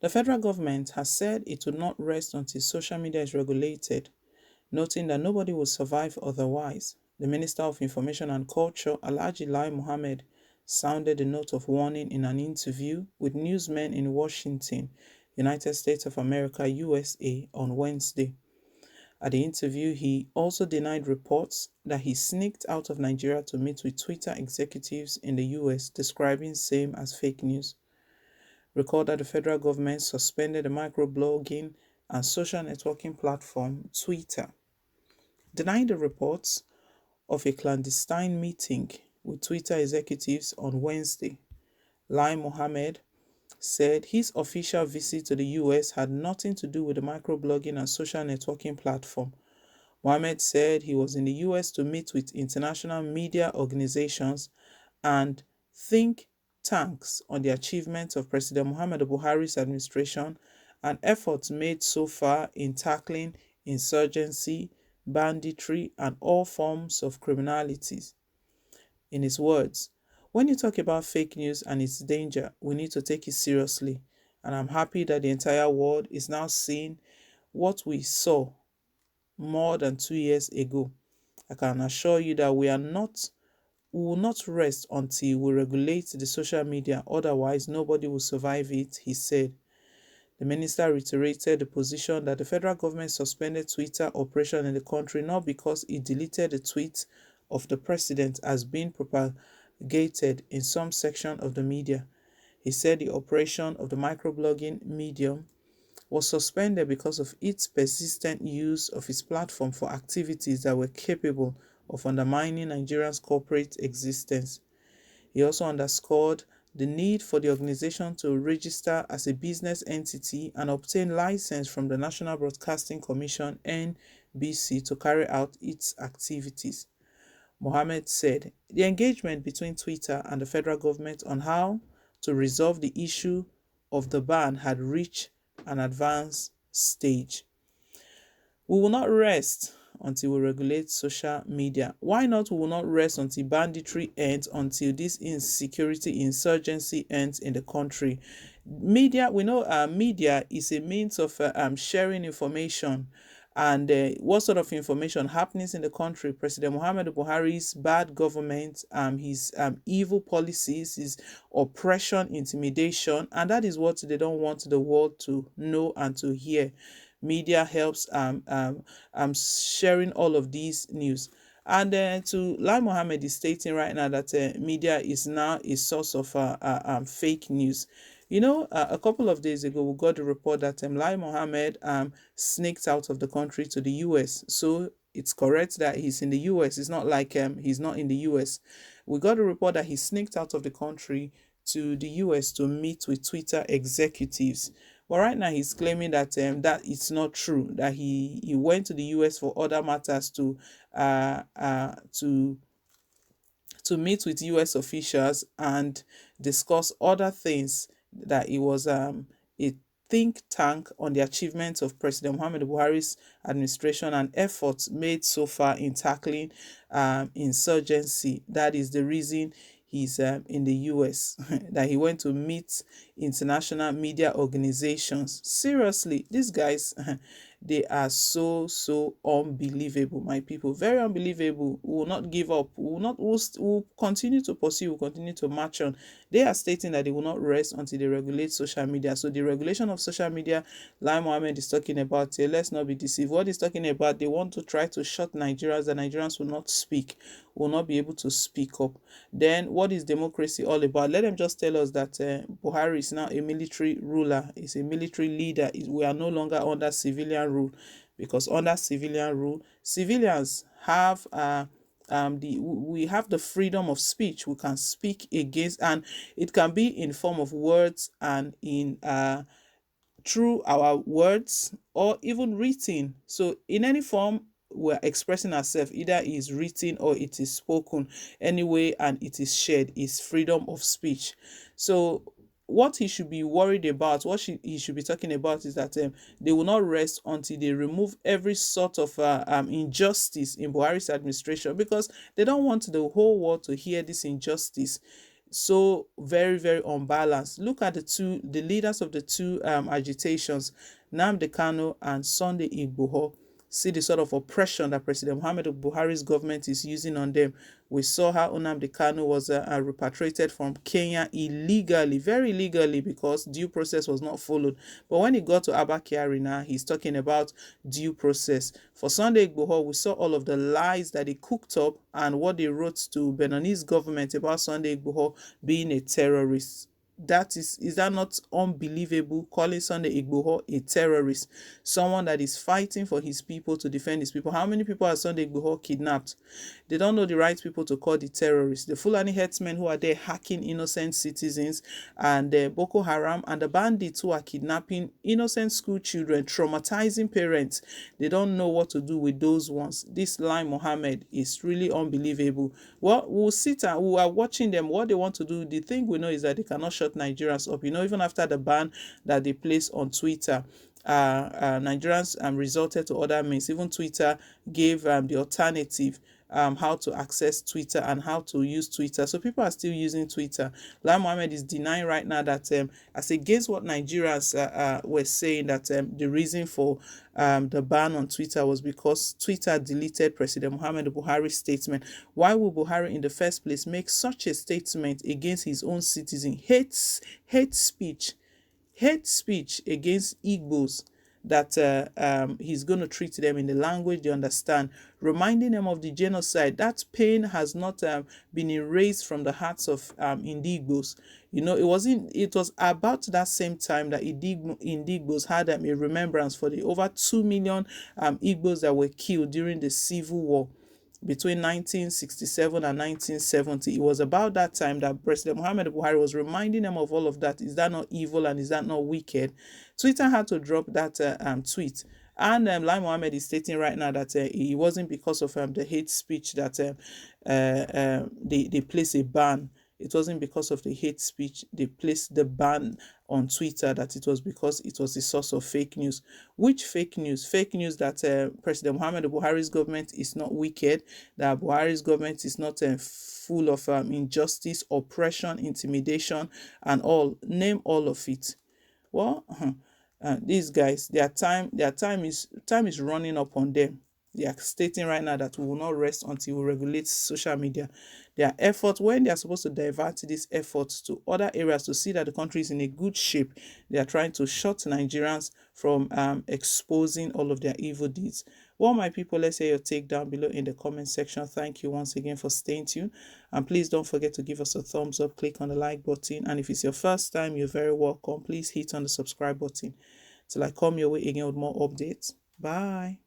The federal government has said it would not rest until social media is regulated, noting that nobody will survive otherwise. The Minister of Information and Culture, Alhaji Lai Mohammed, sounded a note of warning in an interview with newsmen in Washington, United States of America, USA, on Wednesday. At the interview, he also denied reports that he sneaked out of Nigeria to meet with Twitter executives in the US, describing same as fake news. Recall that the federal government suspended the microblogging and social networking platform Twitter, denying the reports of a clandestine meeting with Twitter executives on Wednesday. Lai Mohammed said his official visit to the US had nothing to do with the microblogging and social networking platform. Mohammed said he was in the US to meet with international media organizations and think tanks on the achievements of President Muhammadu Buhari's administration and efforts made so far in tackling insurgency, banditry, and all forms of criminalities. In his words, when you talk about fake news and its danger, we need to take it seriously. And I'm happy that the entire world is now seeing what we saw more than 2 years ago. I can assure you that we will not rest until we regulate the social media, otherwise nobody will survive it, he said. The minister reiterated the position that the federal government suspended Twitter operation in the country not because it deleted the tweet of the president as being propagated in some section of the media. He said the operation of the microblogging medium was suspended because of its persistent use of its platform for activities that were capable of undermining Nigeria's corporate existence. He also underscored the need for the organization to register as a business entity and obtain license from the National Broadcasting Commission (NBC) to carry out its activities. Mohammed said the engagement between Twitter and the federal government on how to resolve the issue of the ban had reached an advanced stage. We will not rest until we regulate social media. Why not? We will not rest until banditry ends, until this insecurity, insurgency ends in the country. Media, we know media is a means of sharing information and what sort of information happens in the country. President Muhammadu Buhari's bad government, his evil policies, his oppression, intimidation, and that is what they don't want the world to know and to hear. Media helps sharing all of these news. And to Lai Mohammed is stating right now that media is now a source of fake news. You know, a couple of days ago, we got a report that Lai Mohammed sneaked out of the country to the US. So it's correct that he's in the US. It's not like he's not in the US. We got a report that he sneaked out of the country to the US to meet with Twitter executives. But right now he's claiming that that it's not true, that he went to the US for other matters to meet with US officials and discuss other things, that it was a think tank on the achievements of President Muhammadu Buhari's administration and efforts made so far in tackling insurgency. That is the reason he's in the US, that he went to meet international media organizations. Seriously, these guys, they are so unbelievable, my people. Very unbelievable. We will not give up. We will not. We'll continue to pursue. We'll continue to march on. They are stating that they will not rest until they regulate social media. So the regulation of social media, Lai Mohammed is talking about here. Let's not be deceived. What he's talking about, they want to try to shut Nigerians. The Nigerians will not speak. Will not be able to speak up. Then what is democracy all about? Let them just tell us that Buhari is now a military ruler. He's a military leader. We are no longer under civilian rule, because under civilian rule, civilians have we have the freedom of speech. We can speak against, and it can be in form of words and in through our words or even written. So in any form we're expressing ourselves, either it is written or it is spoken anyway, and it is shared, is freedom of speech. So what he should be worried about, he should be talking about, is that they will not rest until they remove every sort of injustice in Buhari's administration, because they don't want the whole world to hear this injustice. so very, very unbalanced. Look at the leaders of the two agitations, Nnamdi Kanu and Sunday Igboho. See the sort of oppression that President Muhammadu Buhari's government is using on them. We saw how Nnamdi Kanu was repatriated from Kenya illegally, very illegally, because due process was not followed. But when he got to Abba Kyari now, he's talking about due process. For Sunday Igboho, we saw all of the lies that he cooked up and what they wrote to Beninese government about Sunday Igboho being a terrorist. Is that not unbelievable? Calling Sunday Igboho a terrorist, someone that is fighting for his people, to defend his people. How many people are Sunday Igboho kidnapped? They don't know the right people to call the terrorists. The Fulani herdsmen who are there hacking innocent citizens, and the Boko Haram and the bandits who are kidnapping innocent school children, traumatizing parents. They don't know what to do with those ones. This Lai Mohammed is really unbelievable. Well, we'll sit and we are watching them. What they want to do, the thing we know is that they cannot shut Nigerians up. Even after the ban that they placed on Twitter, Nigerians resorted to other means. Even Twitter gave the alternative, how to access Twitter and how to use Twitter. So people are still using Twitter. Lai Mohammed is denying right now that, as against what Nigerians were saying, that the reason for the ban on Twitter was because Twitter deleted President Muhammadu Buhari's statement. Why would Buhari in the first place make such a statement against his own citizen? Hate speech against Igbos, that he's going to treat them in the language they understand, reminding them of the genocide. That pain has not been erased from the hearts of Indigbos. It was about that same time that Indigbos had a remembrance for the over 2 million Igbos that were killed during the Civil War between 1967 and 1970. It was about that time that President Muhammad Buhari was reminding them of all of that. Is that not evil and is that not wicked? Twitter had to drop that tweet. And Lai Mohammed is stating right now that it wasn't because of the hate speech that they placed a ban. It wasn't because of the hate speech they placed the ban on Twitter, that it was because it was a source of fake news. Which fake news? Fake news that President Muhammadu Buhari's government is not wicked, that Buhari's government is not full of injustice, oppression, intimidation, and all. Name all of it. Well, these guys, their time is running up on them. They are stating right now that we will not rest until we regulate social media. Their efforts, when they are supposed to divert these efforts to other areas to see that the country is in a good shape, they are trying to shut Nigerians from exposing all of their evil deeds. Well, my people, let's hear your take down below in the comment section. Thank you once again for staying tuned. And please don't forget to give us a thumbs up, click on the like button. And if it's your first time, you're very welcome. Please hit on the subscribe button till I come your way again with more updates. Bye.